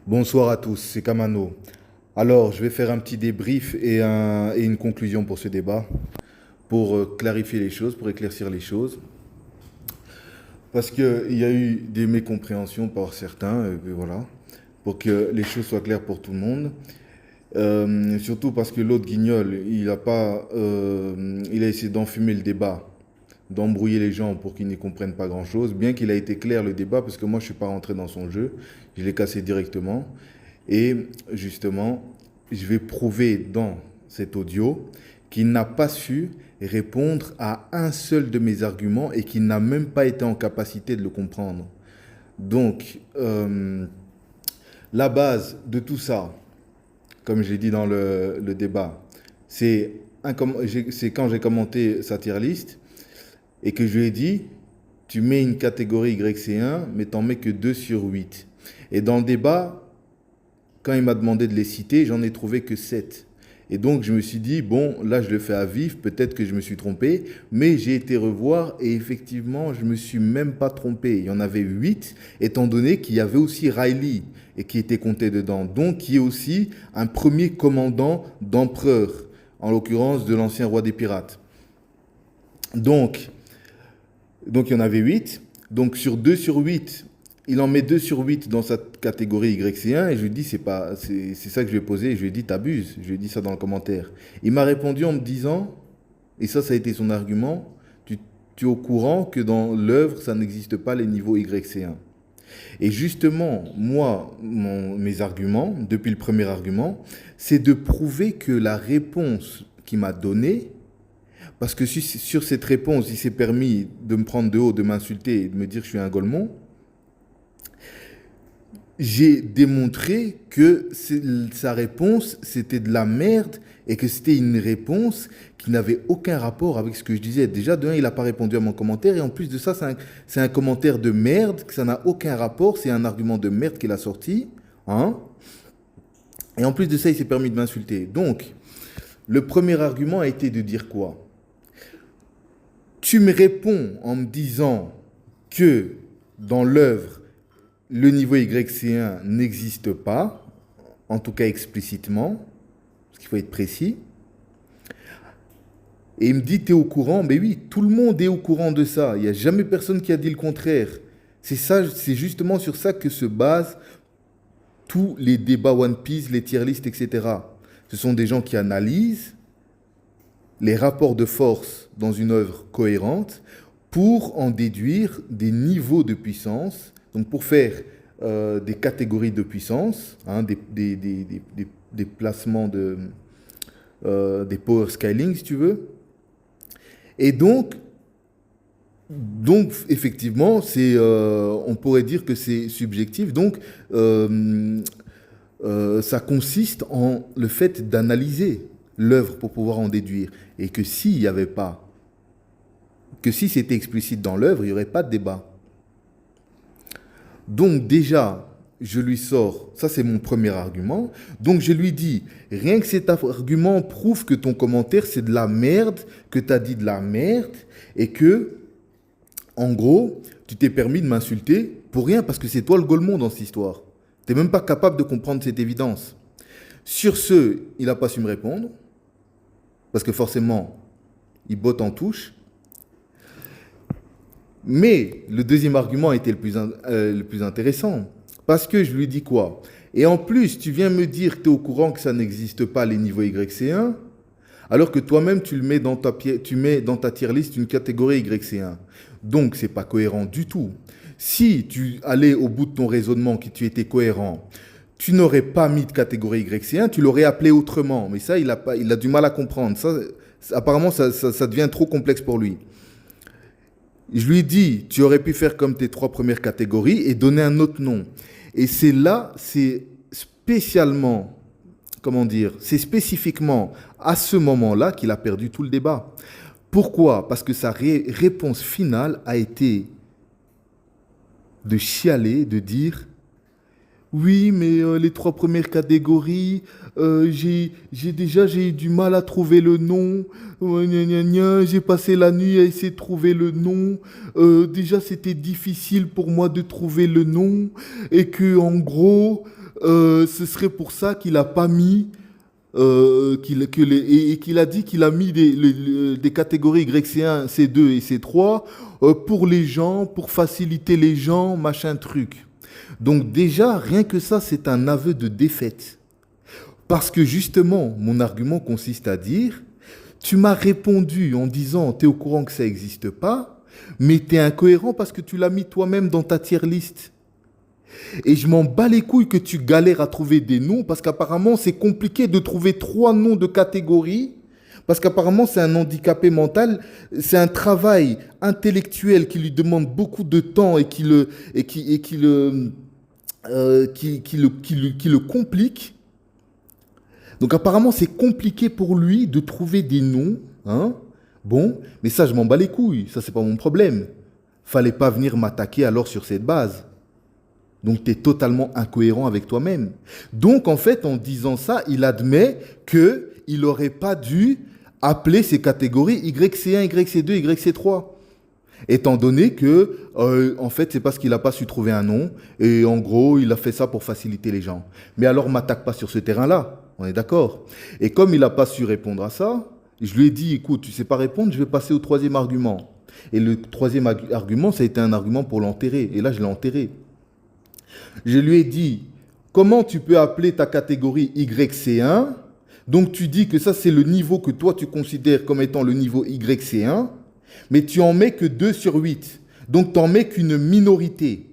Bonsoir à tous, c'est Kamano. Alors, je vais faire un petit débrief et une conclusion pour ce débat, pour clarifier les choses, pour éclaircir les choses. Parce qu'il y a eu des mécompréhensions par certains, et voilà, pour que les choses soient claires pour tout le monde. Surtout parce que l'autre guignol, il a essayé d'enfumer le débat, d'embrouiller les gens pour qu'ils n'y comprennent pas grand-chose, bien qu'il a été clair le débat, parce que moi je ne suis pas rentré dans son jeu, je l'ai cassé directement. Et justement, je vais prouver dans cet audio qu'il n'a pas su répondre à un seul de mes arguments et qu'il n'a même pas été en capacité de le comprendre. Donc, la base de tout ça, comme j'ai dit dans le débat, c'est quand j'ai commenté sa tier list et que je lui ai dit, tu mets une catégorie YC1, mais t'en mets que 2 sur 8. Et dans le débat, quand il m'a demandé de les citer, j'en ai trouvé que 7. Et donc je me suis dit, bon, là je le fais à vif, peut-être que je me suis trompé, mais j'ai été revoir et effectivement, je me suis même pas trompé. Il y en avait 8, étant donné qu'il y avait aussi Riley et qui était compté dedans, donc qui est aussi un premier commandant d'empereur, en l'occurrence de l'ancien roi des pirates. Donc, il y en avait 8. Donc sur 2 sur 8, il en met 2 sur 8 dans sa catégorie YC1 et je lui dis, c'est ça que je lui ai posé. Et je lui ai dit, t'abuses. Je lui ai dit ça dans le commentaire. Il m'a répondu en me disant, et ça a été son argument, tu es au courant que dans l'œuvre, ça n'existe pas les niveaux YC1. Et justement, moi, mes arguments, depuis le premier argument, c'est de prouver que la réponse qu'il m'a donnée, parce que sur cette réponse, il s'est permis de me prendre de haut, de m'insulter et de me dire que je suis un golemon, j'ai démontré que sa réponse, c'était de la merde et que c'était une réponse qui n'avait aucun rapport avec ce que je disais. Déjà, d'un, il n'a pas répondu à mon commentaire et en plus de ça, c'est un commentaire de merde, que ça n'a aucun rapport, c'est un argument de merde qu'il a sorti. Hein, et en plus de ça, il s'est permis de m'insulter. Donc, le premier argument a été de dire quoi? Tu me réponds en me disant que dans l'œuvre, le niveau YC1 n'existe pas, en tout cas explicitement, parce qu'il faut être précis. Et il me dit, tu es au courant? Ben oui, tout le monde est au courant de ça. Il n'y a jamais personne qui a dit le contraire. C'est justement sur ça que se basent tous les débats One Piece, les tier lists, etc. Ce sont des gens qui analysent les rapports de force dans une œuvre cohérente pour en déduire des niveaux de puissance, donc pour faire des catégories de puissance, hein, des placements des power scaling, si tu veux. Et donc effectivement, on pourrait dire que c'est subjectif. Donc, ça consiste en le fait d'analyser l'œuvre pour pouvoir en déduire. Et que s'il n'y avait pas, que si c'était explicite dans l'œuvre, il n'y aurait pas de débat. Donc déjà, je lui sors, ça c'est mon premier argument, donc je lui dis, rien que cet argument prouve que ton commentaire c'est de la merde, que tu as dit de la merde, et que, en gros, tu t'es permis de m'insulter pour rien, parce que c'est toi le golemon dans cette histoire. Tu n'es même pas capable de comprendre cette évidence. Sur ce, il n'a pas su me répondre, parce que forcément, il botte en touche. Mais le deuxième argument était le plus intéressant. Parce que je lui dis quoi? Et en plus, tu viens me dire que tu es au courant que ça n'existe pas les niveaux YC1, alors que toi-même, tu mets dans ta tier list une catégorie YC1. Donc, ce n'est pas cohérent du tout. Si tu allais au bout de ton raisonnement, que tu étais cohérent, tu n'aurais pas mis de catégorie YC1, tu l'aurais appelé autrement. Mais ça, il a du mal à comprendre. Ça, apparemment, ça devient trop complexe pour lui. Je lui dis, tu aurais pu faire comme tes 3 premières catégories et donner un autre nom. Et c'est là, c'est spécialement, c'est spécifiquement à ce moment-là qu'il a perdu tout le débat. Pourquoi? Parce que sa réponse finale a été de chialer, de dire, Oui, mais les trois premières catégories, j'ai eu du mal à trouver le nom. Gna, gna, gna, j'ai passé la nuit à essayer de trouver le nom. Déjà, c'était difficile pour moi de trouver le nom. Et que, en gros, ce serait pour ça qu'il a pas mis. Et qu'il a dit qu'il a mis des catégories Y, C1, C2 et C3 pour les gens, pour faciliter les gens, machin truc. Donc déjà, rien que ça, c'est un aveu de défaite. Parce que justement, mon argument consiste à dire, tu m'as répondu en disant, tu es au courant que ça n'existe pas, mais tu es incohérent parce que tu l'as mis toi-même dans ta tier list. Et je m'en bats les couilles que tu galères à trouver des noms parce qu'apparemment, c'est compliqué de trouver trois noms de catégorie. Parce qu'apparemment, c'est un handicapé mental, c'est un travail intellectuel qui lui demande beaucoup de temps qui le complique. Donc apparemment, c'est compliqué pour lui de trouver des noms. Hein. Bon, mais ça, je m'en bats les couilles. Ça, c'est pas mon problème. Fallait pas venir m'attaquer alors sur cette base. Donc tu es totalement incohérent avec toi-même. Donc en fait, en disant ça, il admet qu'il n'aurait pas dû appeler ces catégories YC1, YC2, YC3. Étant donné que, en fait, c'est parce qu'il n'a pas su trouver un nom. Et en gros, il a fait ça pour faciliter les gens. Mais alors, m'attaque pas sur ce terrain-là. On est d'accord. Et comme il n'a pas su répondre à ça, je lui ai dit, écoute, tu ne sais pas répondre, je vais passer au troisième argument. Et le troisième argument, ça a été un argument pour l'enterrer. Et là, je l'ai enterré. Je lui ai dit, comment tu peux appeler ta catégorie YC1 ? Donc, tu dis que ça, c'est le niveau que toi, tu considères comme étant le niveau YC1. Mais tu en mets que 2 sur 8. Donc, tu n'en mets qu'une minorité.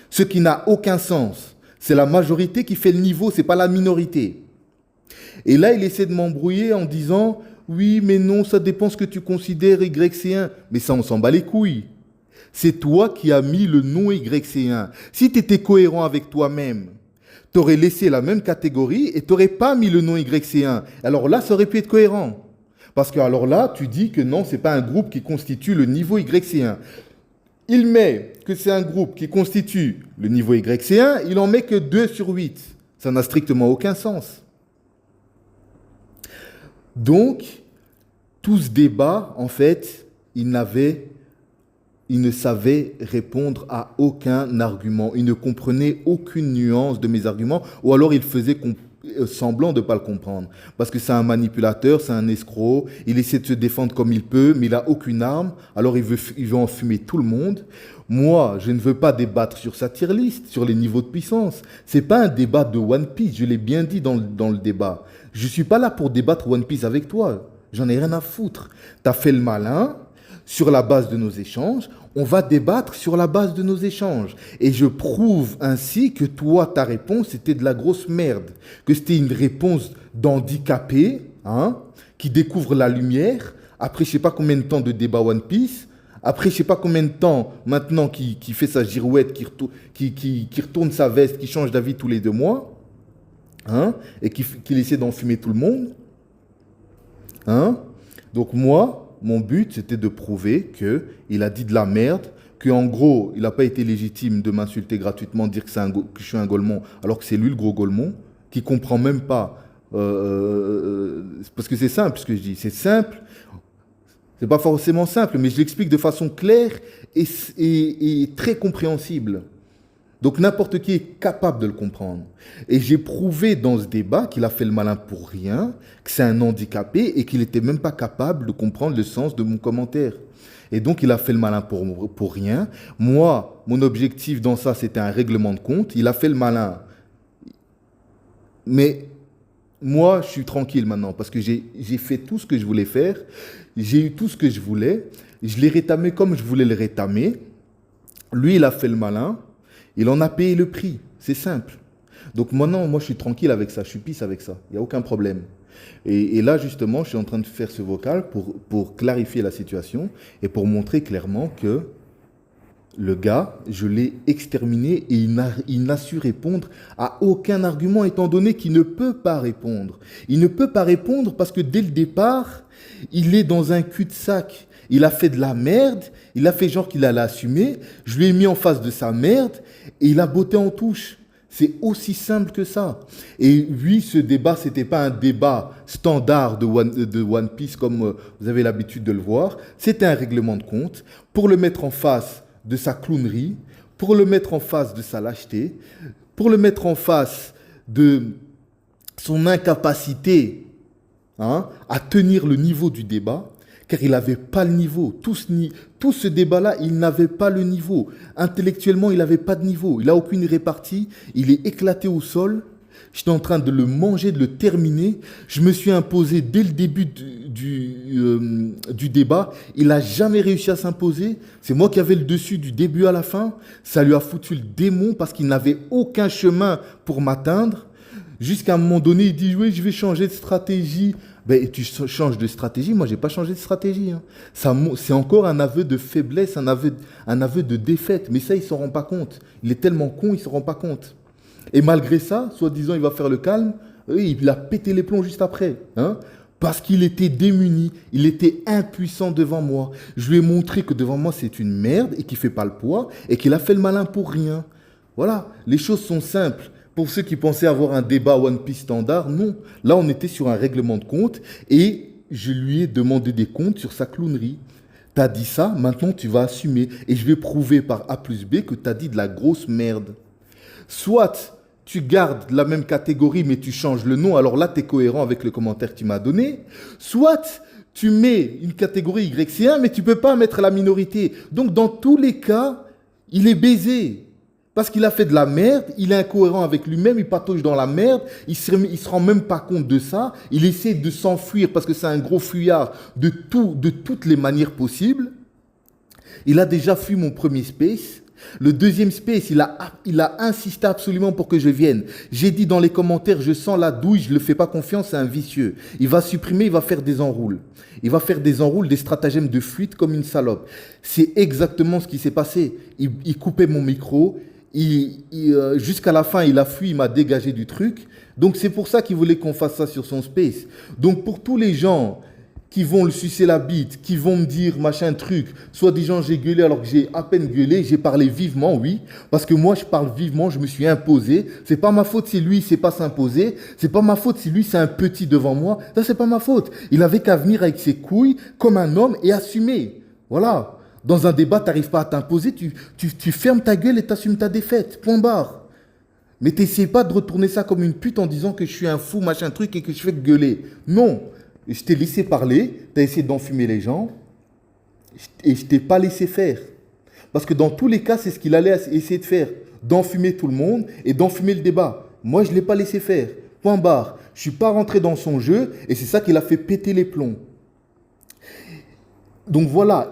Ce qui n'a aucun sens. C'est la majorité qui fait le niveau, ce n'est pas la minorité. Et là, il essaie de m'embrouiller en disant, oui, mais non, ça dépend ce que tu considères YC1. Mais ça, on s'en bat les couilles. C'est toi qui as mis le nom YC1. Si tu étais cohérent avec toi-même, tu aurais laissé la même catégorie et tu n'aurais pas mis le nom YC1. Alors là, ça aurait pu être cohérent. Parce que alors là, tu dis que non, ce n'est pas un groupe qui constitue le niveau YC1. Il met que c'est un groupe qui constitue le niveau YC1, il en met que 2 sur 8. Ça n'a strictement aucun sens. Donc, tout ce débat, en fait, il ne savait répondre à aucun argument. Il ne comprenait aucune nuance de mes arguments, ou alors il faisait semblant de ne pas le comprendre. Parce que c'est un manipulateur, c'est un escroc, il essaie de se défendre comme il peut, mais il n'a aucune arme, alors il veut enfumer tout le monde. Moi, je ne veux pas débattre sur sa tier list, sur les niveaux de puissance. Ce n'est pas un débat de One Piece, je l'ai bien dit dans le débat. Je ne suis pas là pour débattre One Piece avec toi, j'en ai rien à foutre. Tu as fait le malin. Sur la base de nos échanges, on va débattre sur la base de nos échanges. Et je prouve ainsi que toi, ta réponse, c'était de la grosse merde. Que c'était une réponse d'handicapé, hein, qui découvre la lumière, après je ne sais pas combien de temps de débat One Piece, après je ne sais pas combien de temps maintenant qui fait sa girouette, qui retourne sa veste, qui change d'avis tous les 2 mois, hein, et qui essaie d'enfumer tout le monde. Hein. Donc moi... Mon but, c'était de prouver qu'il a dit de la merde, qu'en gros, il n'a pas été légitime de m'insulter gratuitement, dire que je suis un Golemon, alors que c'est lui le gros Golemon, qui ne comprend même pas. Parce que c'est simple ce que je dis. C'est simple. C'est pas forcément simple, mais je l'explique de façon claire et très compréhensible. Donc n'importe qui est capable de le comprendre. Et j'ai prouvé dans ce débat qu'il a fait le malin pour rien, que c'est un handicapé et qu'il n'était même pas capable de comprendre le sens de mon commentaire. Et donc il a fait le malin pour rien. Moi, mon objectif dans ça, c'était un règlement de compte. Il a fait le malin. Mais moi, je suis tranquille maintenant parce que j'ai fait tout ce que je voulais faire. J'ai eu tout ce que je voulais. Je l'ai rétamé comme je voulais le rétamer. Lui, il a fait le malin. Il en a payé le prix, c'est simple. Donc maintenant, moi je suis tranquille avec ça, je suis pisse avec ça, il n'y a aucun problème. Et là justement, je suis en train de faire ce vocal pour clarifier la situation et pour montrer clairement que le gars, je l'ai exterminé et il n'a su répondre à aucun argument étant donné qu'il ne peut pas répondre. Il ne peut pas répondre parce que dès le départ, il est dans un cul-de-sac. Il a fait de la merde, il a fait genre qu'il allait assumer, je lui ai mis en face de sa merde et il a botté en touche. C'est aussi simple que ça. Et oui, ce débat, ce n'était pas un débat standard de One Piece comme vous avez l'habitude de le voir. C'était un règlement de compte pour le mettre en face de sa clownerie, pour le mettre en face de sa lâcheté, pour le mettre en face de son incapacité à tenir le niveau du débat, car il n'avait pas le niveau. Tout ce débat-là, il n'avait pas le niveau. Intellectuellement, il n'avait pas de niveau. Il n'a aucune répartie. Il est éclaté au sol. J'étais en train de le manger, de le terminer. Je me suis imposé dès le début du débat. Il n'a jamais réussi à s'imposer. C'est moi qui avais le dessus du début à la fin. Ça lui a foutu le démon parce qu'il n'avait aucun chemin pour m'atteindre. Jusqu'à un moment donné, il dit « Oui, je vais changer de stratégie. » Ben, tu changes de stratégie. Moi, je n'ai pas changé de stratégie. C'est encore un aveu de faiblesse, un aveu de défaite. Mais ça, il ne s'en rend pas compte. Il est tellement con, il ne s'en rend pas compte. Et malgré ça, soi-disant, il va faire le calme. Il a pété les plombs juste après. Parce qu'il était démuni. Il était impuissant devant moi. Je lui ai montré que devant moi, c'est une merde et qu'il ne fait pas le poids et qu'il a fait le malin pour rien. Voilà, les choses sont simples. Pour ceux qui pensaient avoir un débat One Piece standard, non. Là, on était sur un règlement de compte et je lui ai demandé des comptes sur sa clownerie. Tu as dit ça, maintenant tu vas assumer. Et je vais prouver par A plus B que tu as dit de la grosse merde. Soit tu gardes la même catégorie mais tu changes le nom, alors là tu es cohérent avec le commentaire que tu m'as donné. Soit tu mets une catégorie YC1 mais tu ne peux pas mettre la minorité. Donc dans tous les cas, il est baisé. Parce qu'il a fait de la merde, il est incohérent avec lui-même, il patauge dans la merde, il se rend même pas compte de ça, il essaie de s'enfuir parce que c'est un gros fuyard de toutes les manières possibles. Il a déjà fui mon premier space. Le deuxième space, il a insisté absolument pour que je vienne. J'ai dit dans les commentaires, je sens la douille, je ne le fais pas confiance, c'est un vicieux. Il va supprimer, il va faire des enroules. Il va faire des enroules, des stratagèmes de fuite comme une salope. C'est exactement ce qui s'est passé. Il coupait mon micro. Jusqu'à la fin, il a fui, il m'a dégagé du truc. Donc, c'est pour ça qu'il voulait qu'on fasse ça sur son space. Donc, pour tous les gens qui vont le sucer la bite, qui vont me dire machin truc, soit des gens j'ai gueulé alors que j'ai à peine gueulé, j'ai parlé vivement, oui, parce que moi je parle vivement, je me suis imposé. C'est pas ma faute si lui il sait pas s'imposer. C'est pas ma faute si lui c'est un petit devant moi. Ça c'est pas ma faute. Il avait qu'à venir avec ses couilles comme un homme et assumer. Voilà. Dans un débat, tu n'arrives pas à t'imposer, tu fermes ta gueule et tu assumes ta défaite. Point barre. Mais tu n'essaies pas de retourner ça comme une pute en disant que je suis un fou, machin truc, et que je fais que gueuler. Non. Je t'ai laissé parler, tu as essayé d'enfumer les gens, et je ne t'ai pas laissé faire. Parce que dans tous les cas, c'est ce qu'il allait essayer de faire. D'enfumer tout le monde et d'enfumer le débat. Moi, je ne l'ai pas laissé faire. Point barre. Je ne suis pas rentré dans son jeu, et c'est ça qui a fait péter les plombs. Donc voilà,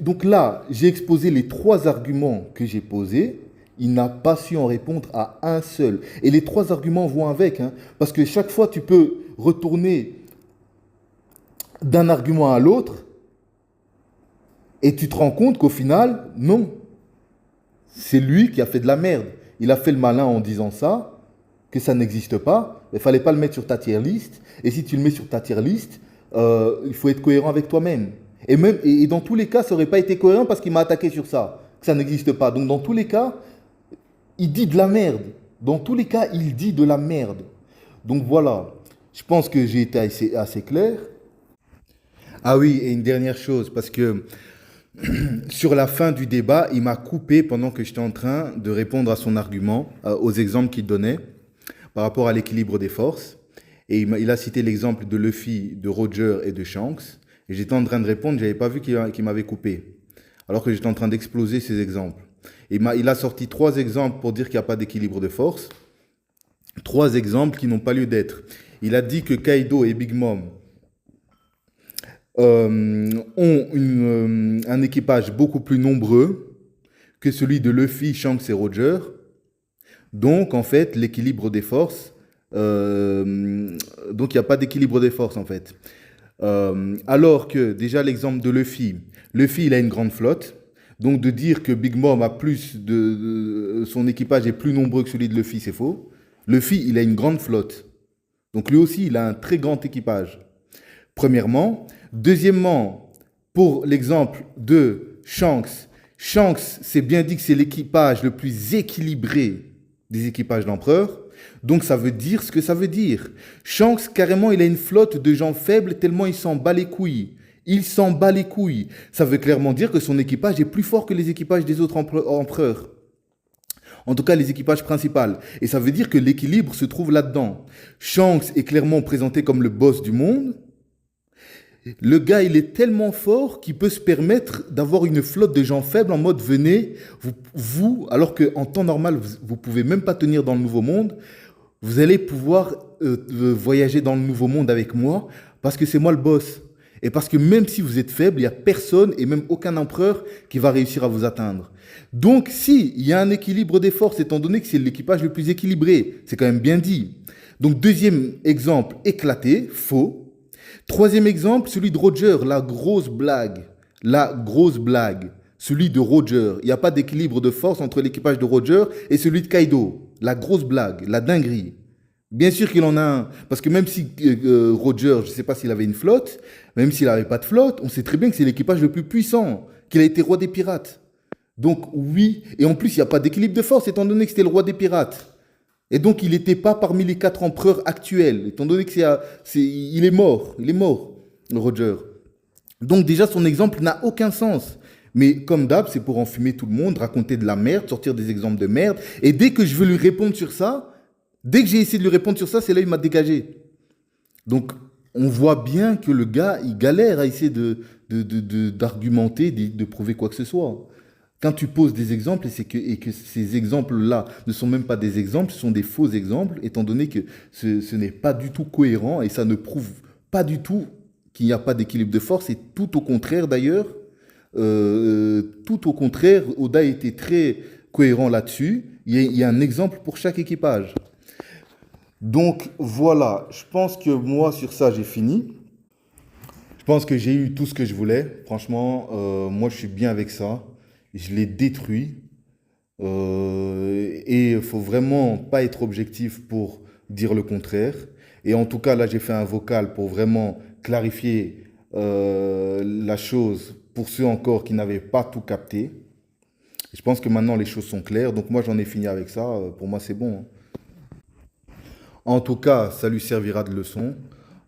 donc là, j'ai exposé les 3 arguments que j'ai posés. Il n'a pas su en répondre à un seul. Et les 3 arguments vont avec. Parce que chaque fois, tu peux retourner d'un argument à l'autre et tu te rends compte qu'au final, non. C'est lui qui a fait de la merde. Il a fait le malin en disant ça, que ça n'existe pas. Il ne fallait pas le mettre sur ta tier list. Et si tu le mets sur ta tier list, il faut être cohérent avec toi-même. Et dans tous les cas, ça n'aurait pas été cohérent parce qu'il m'a attaqué sur ça, que ça n'existe pas. Donc dans tous les cas, il dit de la merde. Dans tous les cas, il dit de la merde. Donc voilà, je pense que j'ai été assez clair. Ah oui, et une dernière chose, parce que sur la fin du débat, il m'a coupé pendant que j'étais en train de répondre à son argument, aux exemples qu'il donnait par rapport à l'équilibre des forces. Et il a cité l'exemple de Luffy, de Roger et de Shanks. Et j'étais en train de répondre, je n'avais pas vu qu'il m'avait coupé. Alors que j'étais en train d'exploser ces exemples. Il a sorti 3 exemples pour dire qu'il n'y a pas d'équilibre de force. 3 exemples qui n'ont pas lieu d'être. Il a dit que Kaido et Big Mom ont un équipage beaucoup plus nombreux que celui de Luffy, Shanks et Roger. Donc, en fait, l'équilibre des forces... donc, il n'y a pas d'équilibre des forces, en fait. Alors que, déjà, l'exemple de Luffy, il a une grande flotte. Donc, de dire que Big Mom a plus son équipage est plus nombreux que celui de Luffy, c'est faux. Luffy, il a une grande flotte. Donc, lui aussi, il a un très grand équipage. Premièrement. Deuxièmement, pour l'exemple de Shanks, c'est bien dit que c'est l'équipage le plus équilibré des équipages d'empereurs. Donc ça veut dire ce que ça veut dire. Shanks, carrément, il a une flotte de gens faibles tellement il s'en bat les couilles. Il s'en bat les couilles. Ça veut clairement dire que son équipage est plus fort que les équipages des autres empereurs. En tout cas, les équipages principaux. Et ça veut dire que l'équilibre se trouve là-dedans. Shanks est clairement présenté comme le boss du monde. Le gars, il est tellement fort qu'il peut se permettre d'avoir une flotte de gens faibles en mode venez, alors qu'en temps normal, vous pouvez même pas tenir dans le Nouveau Monde, vous allez pouvoir voyager dans le Nouveau Monde avec moi parce que c'est moi le boss. Et parce que même si vous êtes faible, il n'y a personne et même aucun empereur qui va réussir à vous atteindre. Donc, si il y a un équilibre des forces, étant donné que c'est l'équipage le plus équilibré, c'est quand même bien dit. Donc, deuxième exemple éclaté, faux. Troisième exemple, celui de Roger, la grosse blague. La grosse blague. Celui de Roger. Il n'y a pas d'équilibre de force entre l'équipage de Roger et celui de Kaido. La grosse blague, la dinguerie. Bien sûr qu'il en a un. Parce que même si Roger, je ne sais pas s'il avait une flotte, même s'il n'avait pas de flotte, on sait très bien que c'est l'équipage le plus puissant, qu'il a été roi des pirates. Donc oui, et en plus, il n'y a pas d'équilibre de force, étant donné que c'était le roi des pirates. Et donc, il n'était pas parmi les 4 empereurs actuels, étant donné que il est mort, Roger. Donc déjà, son exemple n'a aucun sens. Mais comme d'hab, c'est pour enfumer tout le monde, raconter de la merde, sortir des exemples de merde. Et dès que je veux lui répondre sur ça, dès que j'ai essayé de lui répondre sur ça, c'est là qu'il m'a dégagé. Donc, on voit bien que le gars, il galère à essayer d'argumenter, de prouver quoi que ce soit. Quand tu poses des exemples et que ces exemples-là ne sont même pas des exemples, ce sont des faux exemples, étant donné que ce n'est pas du tout cohérent et ça ne prouve pas du tout qu'il n'y a pas d'équilibre de force. Et tout au contraire d'ailleurs, tout au contraire, Oda était très cohérent là-dessus. Il y a un exemple pour chaque équipage. Donc voilà, je pense que moi sur ça j'ai fini. Je pense que j'ai eu tout ce que je voulais. Franchement, moi je suis bien avec ça. Je l'ai détruit. Et il faut vraiment pas être objectif pour dire le contraire. Et en tout cas, là, j'ai fait un vocal pour vraiment clarifier la chose pour ceux encore qui n'avaient pas tout capté. Je pense que maintenant, les choses sont claires. Donc moi, j'en ai fini avec ça. Pour moi, c'est bon, hein. En tout cas, ça lui servira de leçon.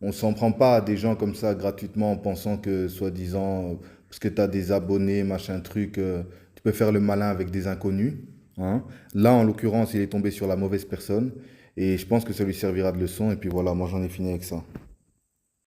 On s'en prend pas à des gens comme ça gratuitement en pensant que, soi-disant, parce que tu as des abonnés, machin truc, tu peux faire le malin avec des inconnus, hein. Là, en l'occurrence, il est tombé sur la mauvaise personne. Et je pense que ça lui servira de leçon. Et puis voilà, moi j'en ai fini avec ça.